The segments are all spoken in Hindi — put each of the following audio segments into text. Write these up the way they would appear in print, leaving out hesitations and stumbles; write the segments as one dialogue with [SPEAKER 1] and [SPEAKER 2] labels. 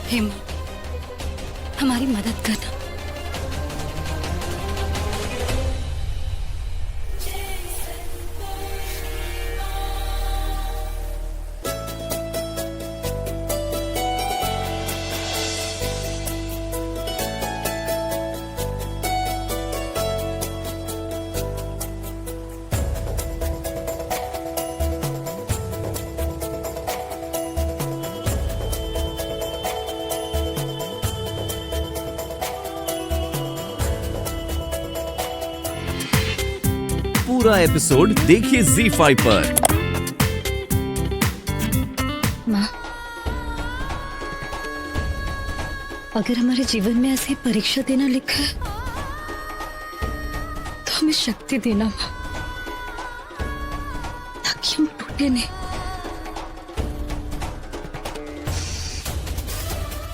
[SPEAKER 1] हे माँ, हमारी मदद करना।
[SPEAKER 2] पूरा एपिसोड देखिए ZEE5 पर।
[SPEAKER 1] माँ, अगर हमारे जीवन में ऐसी परीक्षा देना लिखा है तो हमें शक्ति देना माँ, ताकि हम टूटे नहीं।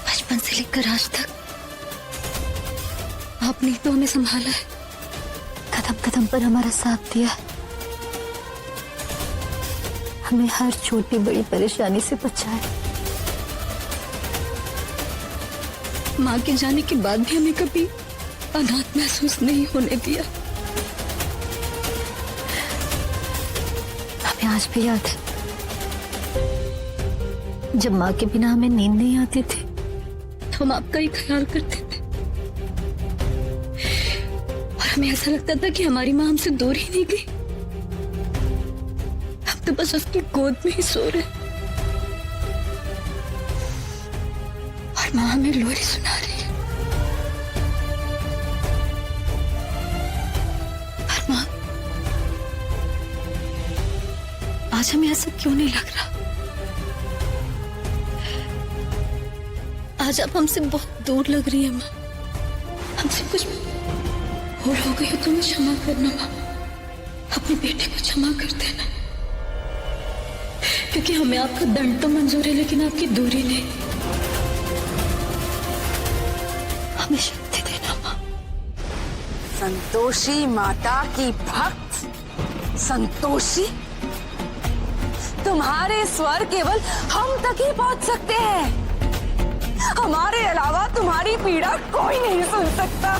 [SPEAKER 1] बचपन से लेकर आज तक आपने तो हमें संभाला है, कदम कदम पर हमारा साथ दिया, हमें हर छोटी बड़ी परेशानी से बचाया। माँ के जाने के बाद भी हमें कभी अनाथ महसूस नहीं होने दिया। हमें आज भी याद है जब माँ के बिना हमें नींद नहीं आती थी तो हम आपका ही ख्याल करते थे, और हमें ऐसा लगता था कि हमारी माँ हमसे दूर ही नहीं गई, हम तो बस उसकी गोद में ही सो रहे। और माँ हमें लोरी सुना रही है। पर माँ, आज हमें ऐसा क्यों नहीं लग रहा? आज आप हमसे बहुत दूर लग रही है माँ। हमसे कुछ भूल हो गई हो तो मुझे क्षमा करना माँ, अपने बेटे को क्षमा कर देना, क्योंकि हमें आपका दंड तो मंजूर है लेकिन आपकी दूरी नहीं। हमें शक्ति देना माँ।
[SPEAKER 3] संतोषी माता की भक्त संतोषी, तुम्हारे स्वर केवल हम तक ही पहुंच सकते हैं, हमारे अलावा तुम्हारी पीड़ा कोई नहीं सुन सकता।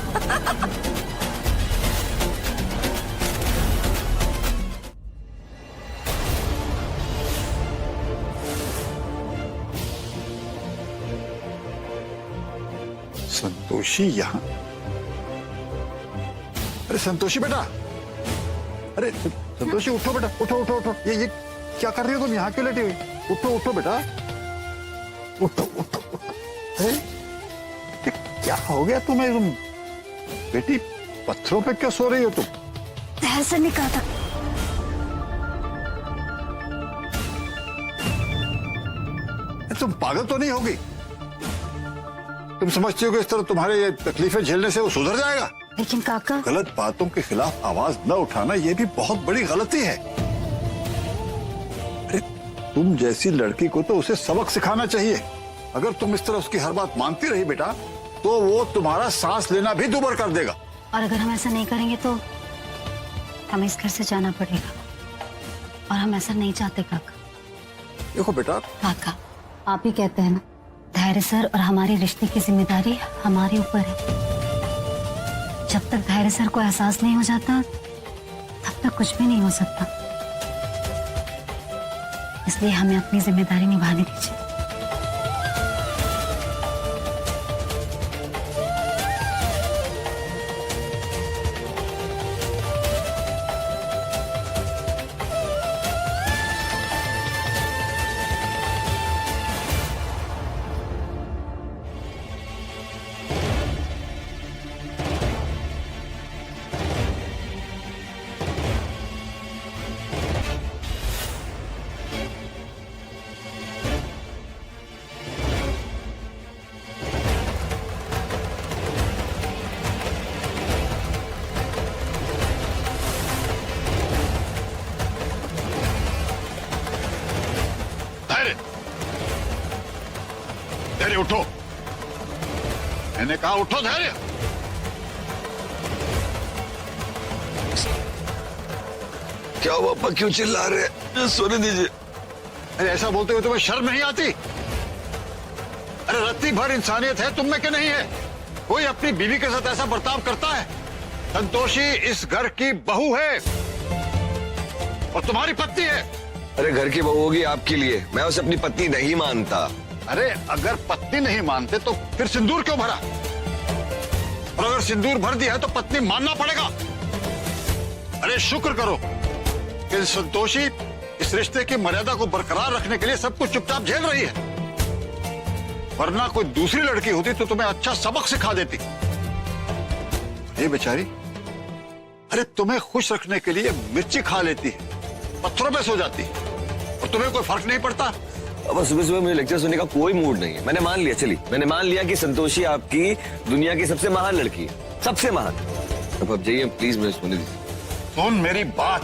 [SPEAKER 4] संतोषी यहाँ? अरे संतोषी बेटा, अरे संतोषी उठो बेटा, उठो उठो उठो। ये क्या कर रही हो तुम? यहाँ क्यों लेटी हुई? उठो उठो बेटा, उठो उठो उठो। अरे ये क्या हो गया तुम्हें? तुम बेटी पत्थरों पे क्यों सो रही हो तुम?
[SPEAKER 1] ऐसा नहीं कहा था।
[SPEAKER 4] तुम पागल तो नहीं होगी? तुम समझती हो कि इस तरह तुम्हारे ये तकलीफें झेलने से वो सुधर जाएगा?
[SPEAKER 1] लेकिन काका,
[SPEAKER 4] गलत बातों के खिलाफ आवाज न उठाना ये भी बहुत बड़ी गलती है। अरे तुम जैसी लड़की को तो उसे सबक सिखाना चाहिए। अगर तुम इस तरह उसकी हर बात मानती रही बेटा तो वो तुम्हारा सांस लेना भी दूभर कर देगा।
[SPEAKER 1] और अगर हम ऐसा नहीं करेंगे तो हमें इस घर से जाना पड़ेगा, और हम ऐसा नहीं चाहते काका।
[SPEAKER 4] देखो बेटा,
[SPEAKER 1] काका आप ही कहते हैं ना, धैर्य सर और हमारे रिश्ते की जिम्मेदारी हमारे ऊपर है। जब तक धैर्य सर को एहसास नहीं हो जाता तब तक कुछ भी नहीं हो सकता, इसलिए हमें अपनी जिम्मेदारी निभाने दीजिए।
[SPEAKER 4] धैर्य उठो, मैंने कहा उठो धैर्य।
[SPEAKER 5] क्या पापा क्यों चिल्ला रहे हैं? सोने दीजिए।
[SPEAKER 4] अरे ऐसा बोलते हुए तुम्हें शर्म नहीं आती? अरे रत्ती भर इंसानियत है तुम में कि नहीं है? कोई अपनी बीवी के साथ ऐसा बर्ताव करता है? संतोषी इस घर की बहू है और तुम्हारी पत्नी है।
[SPEAKER 5] अरे घर की बहू होगी आपके लिए, मैं उसे अपनी पत्नी नहीं मानता।
[SPEAKER 4] अरे अगर पत्नी नहीं मानते तो फिर सिंदूर क्यों भरा? और अगर सिंदूर भर दिया है तो पत्नी मानना पड़ेगा। अरे शुक्र करो कि संतोषी इस रिश्ते की मर्यादा को बरकरार रखने के लिए सब कुछ चुपचाप झेल रही है, वरना कोई दूसरी लड़की होती तो तुम्हें अच्छा सबक सिखा देती। ये बेचारी अरे तुम्हें खुश रखने के लिए मिर्ची खा लेती है, पत्थरों पे सो जाती है, और तुम्हें कोई फर्क नहीं पड़ता।
[SPEAKER 5] अब सुबह सुबह मुझे लेक्चर सुनने का कोई मूड नहीं है। मैंने मान लिया, चलिए मैंने मान लिया कि संतोषी आपकी दुनिया की सबसे महान लड़की है, सबसे महान। अब जाइए प्लीज, मुझे सोने दीजिए।
[SPEAKER 4] सुन मेरी बात,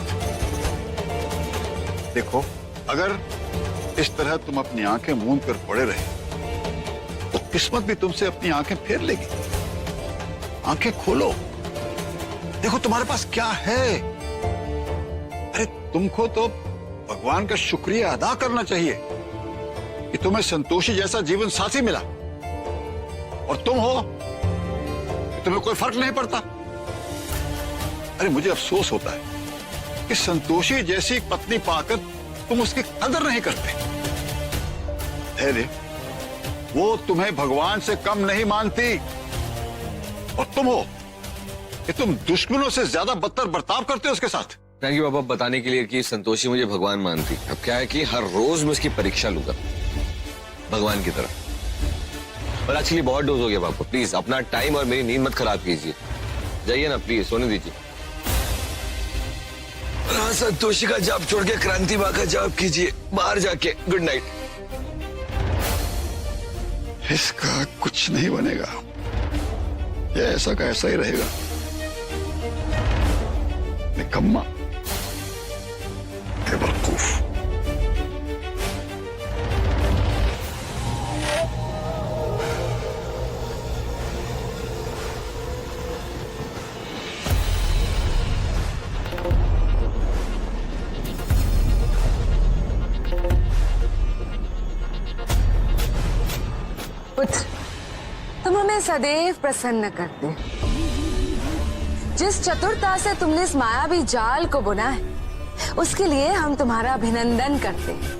[SPEAKER 4] देखो अगर इस तरह तुम अपनी आंखें मूंद कर पड़े रहे तो किस्मत भी तुमसे अपनी आंखें फेर लेगी। आंखें खोलो, देखो तुम्हारे पास क्या है। अरे तुमको तो भगवान का शुक्रिया अदा करना चाहिए कि तुम्हें संतोषी जैसा जीवन साथी मिला, और तुम हो कि तुम्हें कोई फर्क नहीं पड़ता। अरे मुझे अफसोस होता है कि संतोषी जैसी पत्नी पाकर तुम उसकी कदर नहीं करते। वो तुम्हें भगवान से कम नहीं मानती, और तुम हो कि तुम दुश्मनों से ज्यादा बदतर बर्ताव करते हो उसके साथ।
[SPEAKER 5] थैंक यू पापा बताने के लिए कि संतोषी मुझे भगवान मानती। अब क्या है कि हर रोज मैं उसकी परीक्षा लूंगा भगवान की तरह। और एक्चुअली बहुत डोज हो गया पापा, प्लीज अपना टाइम और मेरी नींद मत खराब कीजिए। जाइए ना प्लीज, सोने दीजिए। हाँ, संतोषी का जाप छोड़ के क्रांति माँ का जाप कीजिए बाहर जाके। Good night.
[SPEAKER 4] इसका कुछ नहीं बनेगा, ये ऐसा का ऐसा ही रहेगा। निकम्मा, बेवकूफ।
[SPEAKER 3] पुत्र, तुम हमें सदैव प्रसन्न करते हो। जिस चतुरता से तुमने इस मायावी जाल को बुना है, उसके लिए हम तुम्हारा अभिनंदन करते हैं।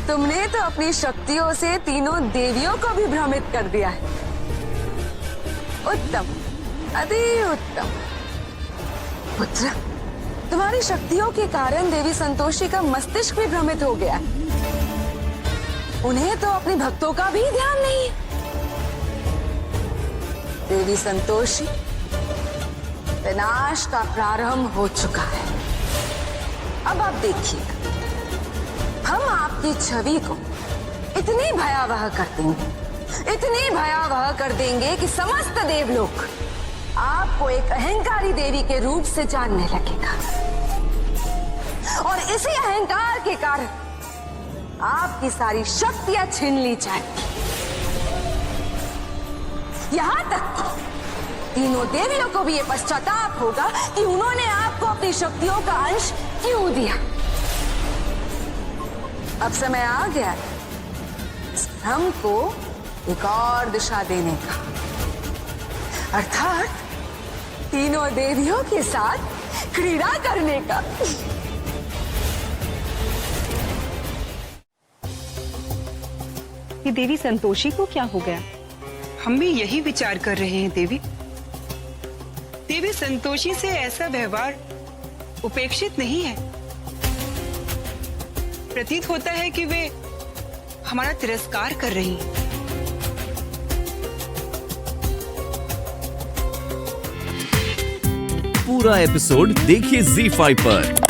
[SPEAKER 3] तुमने तो अपनी शक्तियों से तीनों देवियों को भी भ्रमित कर दिया है। उत्तम, अति उत्तम। पुत्र, तुम्हारी शक्तियों के कारण देवी संतोषी का मस्तिष्क भी भ्रमित हो गया है। उन्हें तो अपने भक्तों का भी ध्यान नहीं है। देवी संतोषी, विनाश का प्रारंभ हो चुका है। अब आप देखिए, हम आपकी छवि को इतनी भयावह कर देंगे, इतनी भयावह कर देंगे कि समस्त देवलोक आपको एक अहंकारी देवी के रूप से जानने लगेगा। और इसी अहंकार के कारण आपकी सारी शक्तियां छीन ली जाएंगी। यहां तक तीनों देवियों को भी ये पश्चाताप होगा कि उन्होंने आपको अपनी शक्तियों का अंश क्यों दिया। अब समय आ गया है हमको एक और दिशा देने का, अर्थात तीनों देवियों के साथ क्रीड़ा करने का।
[SPEAKER 6] ये देवी संतोषी को क्या हो गया?
[SPEAKER 7] हम भी यही विचार कर रहे हैं देवी। देवी संतोषी से ऐसा व्यवहार उपेक्षित नहीं है। प्रतीत होता है कि वे हमारा तिरस्कार कर रही हैं।
[SPEAKER 2] पूरा एपिसोड देखिए ZEE5 पर।